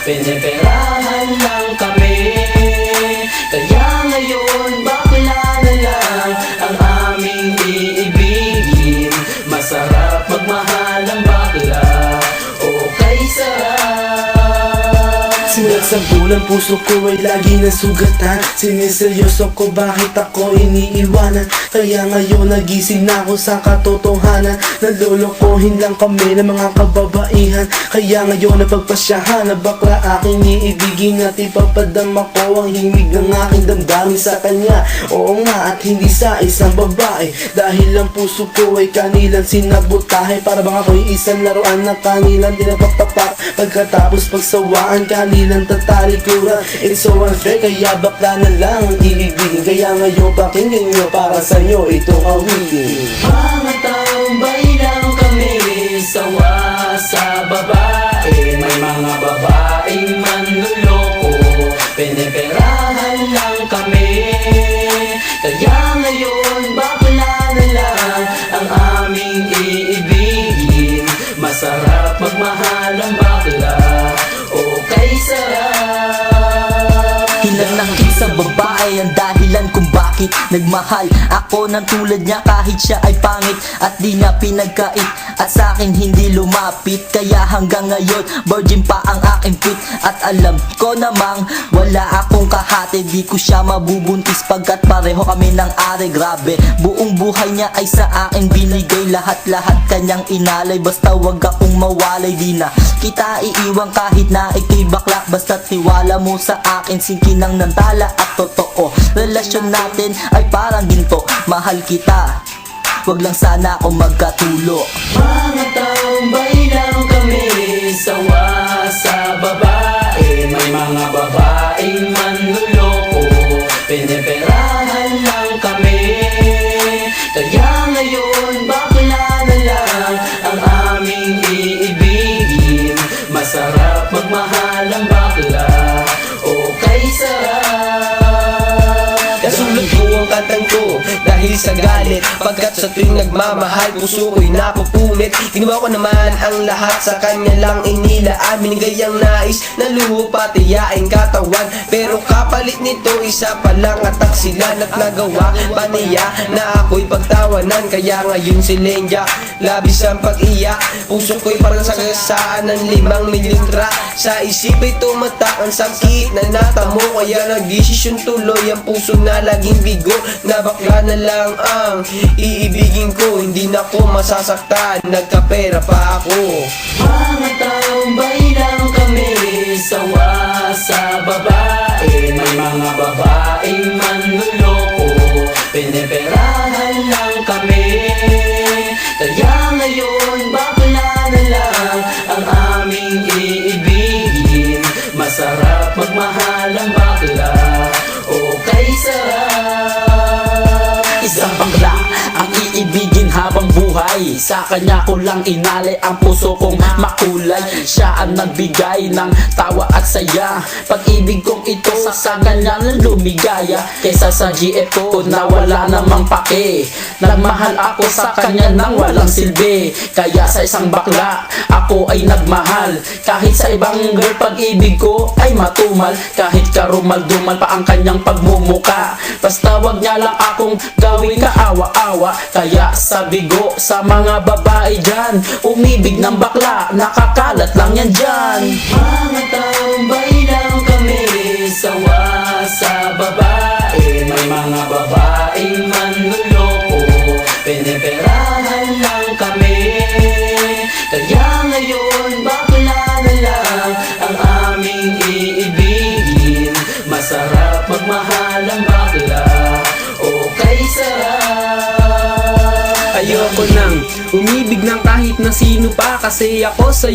piniperahan lang kami. Kaya ngayon bakla na lang ang aming iibigin. Masarap magmahal ang bakla, okay sarap. Sinagsabulan puso ko ay lagi ng sugatan. Siniseryoso ko bakit ako iniiwanan. Kaya ngayon nagising na ako sa katotohanan. Nalolokohin lang kami ng mga kababaihan. Kaya ngayon napagpasyahan na bakla aking iibigin. At ipapadama ko ang himig ng aking damdamin sa kanya. Oo nga, at hindi sa isang babae. Dahil ang puso ko ay kanilang sinabotahe. Para bang ako'y isang laruan na kanilang dinapapapa. Pagkatapos pagsawaan kanilang tatalikuran. It's so unfair, kaya bakla na lang ang iibigin. Kaya ngayon pakinggan nyo, para sa'yo itong awitin. Mga tambay lang kami, sawa sa babae. May mga babaeng manluloko, piniperahan lang kami. Kaya ngayon bakla na lang ang aming iibigin. Masarap magmahal ang bakla, okay sarap. Hinanakit sa babae ang dahilan kung bakit nagmahal ako ng tulad niya kahit siya ay pangit at di niya pinagkait at sa akin hindi lumapit. Kaya hanggang ngayon virgin pa ang aking pit at alam ko namang wala akong kahati. Di ko siya mabubuntis pagkat pareho kami ng are. Grabe, buong buhay niya ay sa akin binigay. Lahat-lahat kanyang inalay, basta wag akong mawalay. Di na kita iiwan kahit na ikay bakla, basta't tiwala mo sa akin. Singkinang nantala at totoo, relasyon natin ay parang ginto. Mahal kita, wag lang sana ako magkatulo. Mga tambay lang kami, sawa sa babae. May mga babaeng manluloko, piniperahan lang kami. Kaya ngayon bakla na lang ang aming iibigin. Masarap magmahal ang bakla, okay sarap. Nasulat ko ang kantang ko dahil sa galit, pagkat sa tuwing nagmamahal puso ko'y napupunit. Ginawa ko naman ang lahat sa kanya lang inilaan. Binigay ang nais na luho pati yaing katawan, pero kapalit nito isa pa lang atak sila. At nagawa pa niya na ako'y pagtawanan. Kaya ngayon si Lenja labis ang pag-iyak. Puso ko'y parang sagasaan ng 5 mililitra. Sa isip ay tumatak ang sakit na natamo. Kaya nagdesisyon tuloy ang puso na laging bigo, na bakla na lang ang iibigin ko. Hindi na ko masasaktan, nagkapera pa ako. Mga tambay lang kami, sawa sa babae. May mga babaeng manluloko, piniperahan lang kami. Kaya ngayon bakla na lang ang aming iibigin. Masarap magmahal ang bakla, okay sarap. Isang bakla ang iibigin habang buhay. Sa kanya ko lang inalay ang puso kong makulay. Siya ang nagbigay ng tawa at saya. Pag-ibig kong ito sa kanya na lumigaya. Kaysa sa GF ko na wala namang pake. Nagmahal ako sa kanya nang walang silbi. Kaya sa isang bakla ako ay nagmahal. Kahit sa ibang girl pag-ibig ko ay matumal. Kahit karumal-dumal pa ang kanyang pagmumuka. Basta wag niya lang akong gawing kaawa-awa. Kaya sabi ko sa mga babae dyan, umibig ng bakla, nakakalat lang yan dyan. Mga tambay lang kami, sawa sa babae. May mga babaeng manluloko, piniperahan lang kami. Kaya ngayon bakla na lang ang aming iibigin. Masarap magmahal ang bakla, okay sarap. Ayoko nang umibig ng kahit na sino pa, kasi ako sa